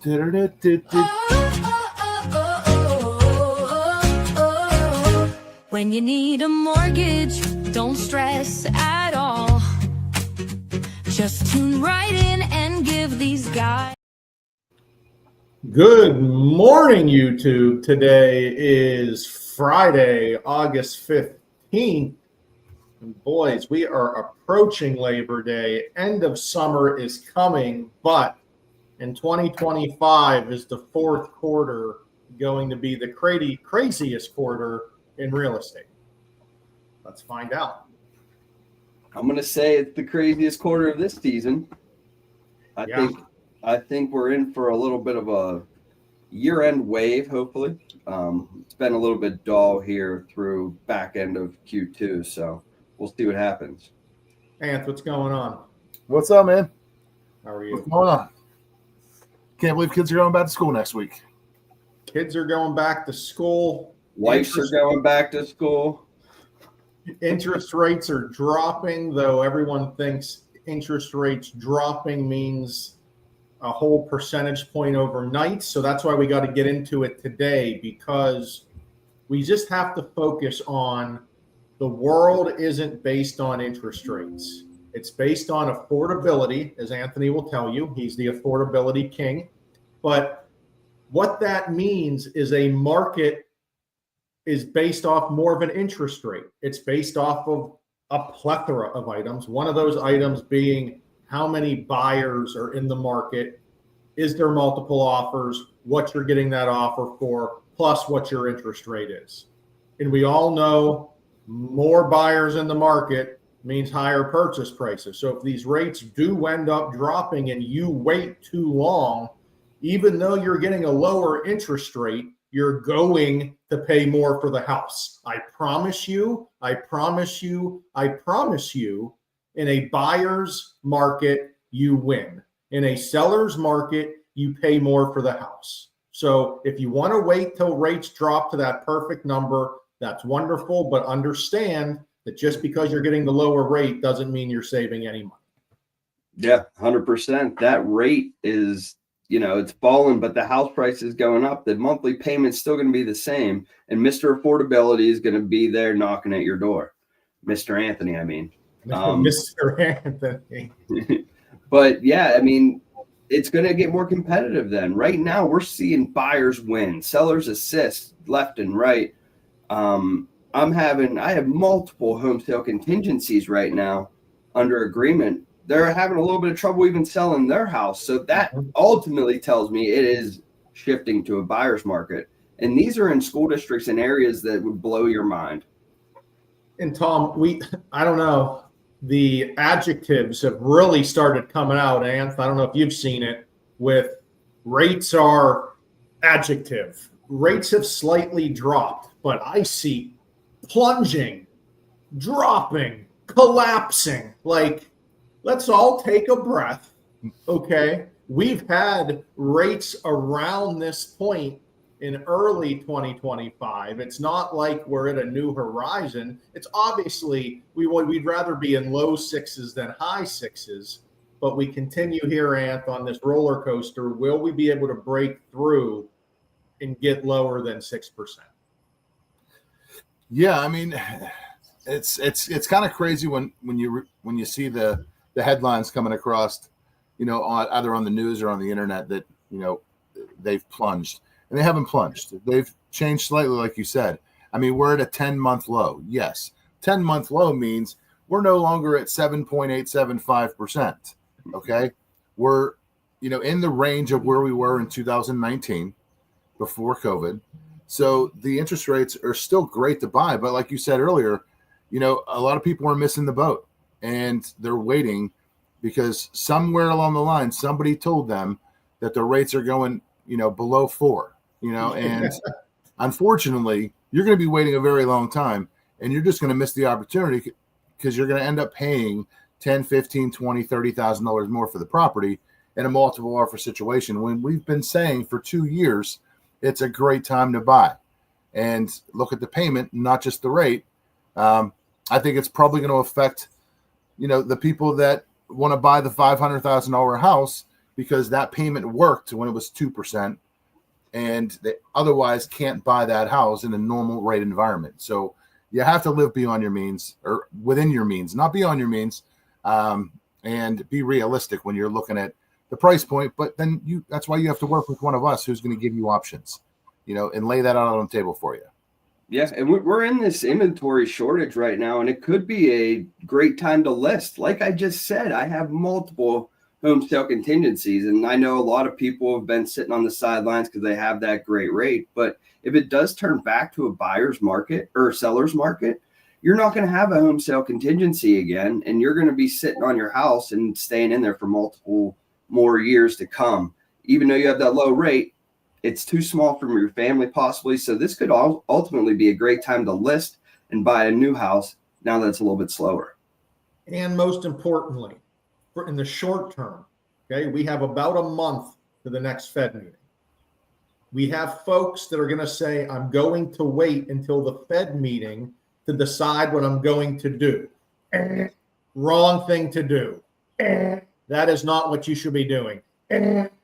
When you need a mortgage, don't stress at all. Just tune right in and give these guys. Good morning, YouTube. Today is Friday, August 15th. And boys, we are approaching Labor Day. End of summer is coming, but in 2025 is the fourth quarter going to be the craziest quarter in real estate? Let's find out. I'm going to say it's the craziest quarter of this season. I think we're in for a little bit of a year-end wave, hopefully. It's been a little bit dull here through back end of Q2, so we'll see what happens. Anth, what's going on? What's up, man? How are you? What's going on? Can't believe kids are going back to school next week. Kids are going back to school. Wives are going back to school. Interest rates are dropping, though everyone thinks interest rates dropping means a whole percentage point overnight. So that's why we got to get into it today, because we just have to focus on the world isn't based on interest rates. It's based on affordability, as Anthony will tell you. He's the affordability king. But what that means is a market is based off more of an interest rate. It's based off of a plethora of items. One of those items being how many buyers are in the market, is there multiple offers, what you're getting that offer for, plus what your interest rate is. And we all know more buyers in the market means higher purchase prices. So if these rates do end up dropping and you wait too long, even though you're getting a lower interest rate, you're going to pay more for the house. I promise you, I promise you, I promise you, in a buyer's market, you win. In a seller's market, you pay more for the house. So if you want to wait till rates drop to that perfect number, that's wonderful, but understand that just because you're getting the lower rate doesn't mean you're saving any money. Yeah, 100%. That rate is, it's falling, but the house price is going up. The monthly payment's still going to be the same. And Mr. Affordability is going to be there knocking at your door. Mr. Anthony, I mean. Mr. Anthony. But yeah, I mean, it's going to get more competitive then. Right now, we're seeing buyers win, sellers assist left and right. I have multiple home sale contingencies right now under agreement. They're having a little bit of trouble even selling their house. So that ultimately tells me it is shifting to a buyer's market. And these are in school districts and areas that would blow your mind. And Tom, I don't know, the adjectives have really started coming out, Anth. I don't know if you've seen it, with rates are adjective. Rates have slightly dropped, but I see plunging, dropping, collapsing. Like, let's all take a breath, okay? We've had rates around this point in early 2025. It's not like we're at a new horizon. It's obviously, we'd rather be in low sixes than high sixes, but we continue here, Anth, on this roller coaster. Will we be able to break through and get lower than 6%? Yeah, I mean, it's kind of crazy when you see the headlines coming across, either on the news or on the internet that they've plunged, and they haven't plunged. They've changed slightly, like you said. I mean, we're at a 10-month low. Yes, 10-month low means we're no longer at 7.875%. Okay, we're in the range of where we were in 2019 before COVID. So the interest rates are still great to buy, but like you said earlier, a lot of people are missing the boat and they're waiting because somewhere along the line, somebody told them that the rates are going, below 4, and unfortunately, you're going to be waiting a very long time and you're just going to miss the opportunity because you're going to end up paying $10, $15, $20, $30,000 more for the property in a multiple offer situation when we've been saying for 2 years, it's a great time to buy and look at the payment, not just the rate. I think it's probably going to affect, the people that want to buy the $500,000 house because that payment worked when it was 2%, and they otherwise can't buy that house in a normal rate environment. So you have to live beyond your means, or within your means, not beyond your means, and be realistic when you're looking at the price point. But then that's why you have to work with one of us who's going to give you options, and lay that out on the table for you. Yeah, and we're in this inventory shortage right now, and it could be a great time to list. Like I just said, I have multiple home sale contingencies, and I know a lot of people have been sitting on the sidelines because they have that great rate. But if it does turn back to a buyer's market or a seller's market, you're not going to have a home sale contingency again, and you're going to be sitting on your house and staying in there for multiple more years to come. Even though you have that low rate, it's too small for your family possibly. So this could ultimately be a great time to list and buy a new house now that it's a little bit slower. And most importantly, in the short term, okay, we have about a month to the next Fed meeting. We have folks that are going to say, I'm going to wait until the Fed meeting to decide what I'm going to do. Wrong thing to do. That is not what you should be doing.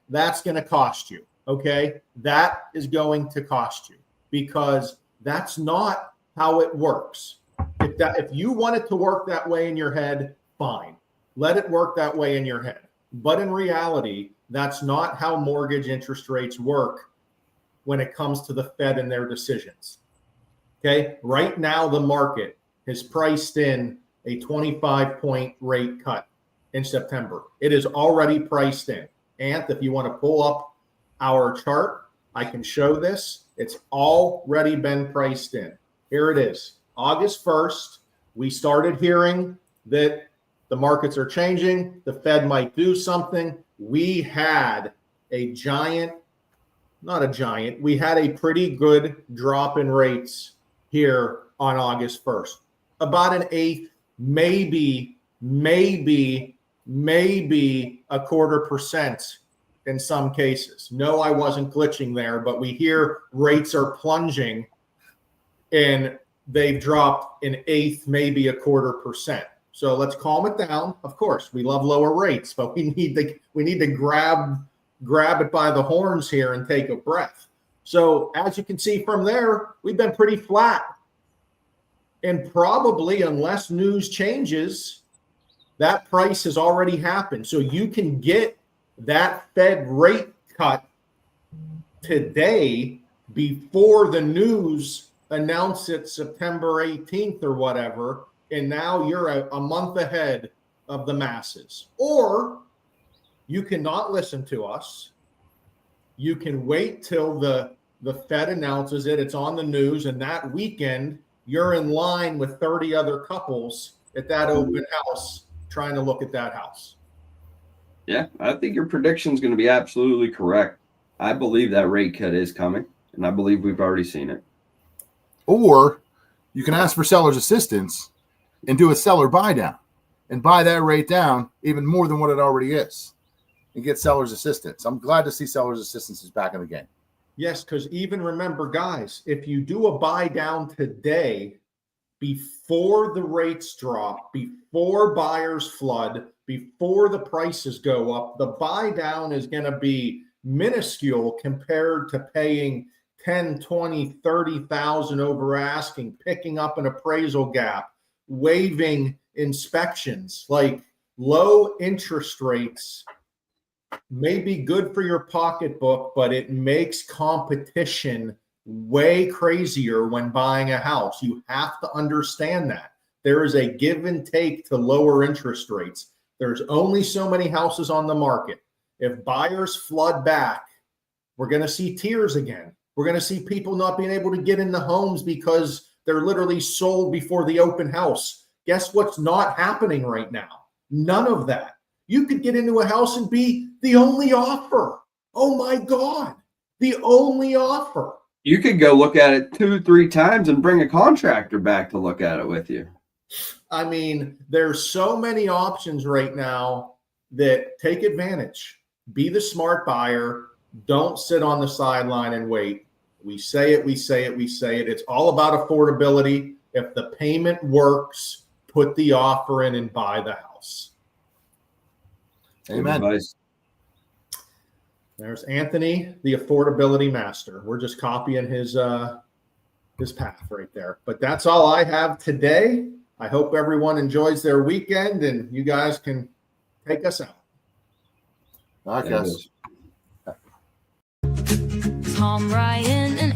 That's going to cost you. Okay, that is going to cost you, because that's not how it works. If you want it to work that way in your head, fine. Let it work that way in your head. But in reality, that's not how mortgage interest rates work when it comes to the Fed and their decisions. Okay, right now the market has priced in a 25-point rate cut in September. It is already priced in. Ant, if you want to pull up our chart, I can show this. It's already been priced in. Here it is. August 1st, we started hearing that the markets are changing. The Fed might do something. We had we had a pretty good drop in rates here on August 1st. About an eighth, maybe a 0.25% in some cases. No, I wasn't glitching there, but we hear rates are plunging and they've dropped an eighth, maybe a 0.25%. So let's calm it down. Of course, we love lower rates, but we need to grab it by the horns here and take a breath. So as you can see from there, we've been pretty flat. And probably, unless news changes, that price has already happened. So you can get that Fed rate cut today before the news announced it September 18th or whatever, and now you're a month ahead of the masses. Or you cannot listen to us. You can wait till the Fed announces it. It's on the news, and that weekend you're in line with 30 other couples at that open house trying to look at that house. Yeah, I think your prediction is going to be absolutely correct. I believe that rate cut is coming, and I believe we've already seen it. Or you can ask for seller's assistance and do a seller buy down and buy that rate down even more than what it already is and get seller's assistance. I'm glad to see seller's assistance is back in the game. Yes, because even remember, guys, if you do a buy down today, before the rates drop, before buyers flood, before the prices go up, the buy down is going to be minuscule compared to paying 10, 20, 30,000 over asking, picking up an appraisal gap, waiving inspections. Like, low interest rates may be good for your pocketbook, but it makes competition way crazier when buying a house. You have to understand that. There is a give and take to lower interest rates. There's only so many houses on the market. If buyers flood back, we're going to see tears again. We're going to see people not being able to get in the homes because they're literally sold before the open house. Guess what's not happening right now? None of that. You could get into a house and be the only offer. Oh my God, the only offer. You could go look at it 2-3 times and bring a contractor back to look at it with you. I mean, there's so many options right now that take advantage. Be the smart buyer. Don't sit on the sideline and wait. We say it. It's all about affordability. If the payment works, put the offer in and buy the house. Amen. There's Anthony, the affordability master. We're just copying his path right there. But that's all I have today. I hope everyone enjoys their weekend and you guys can take us out. I guess. Tom, Ryan, and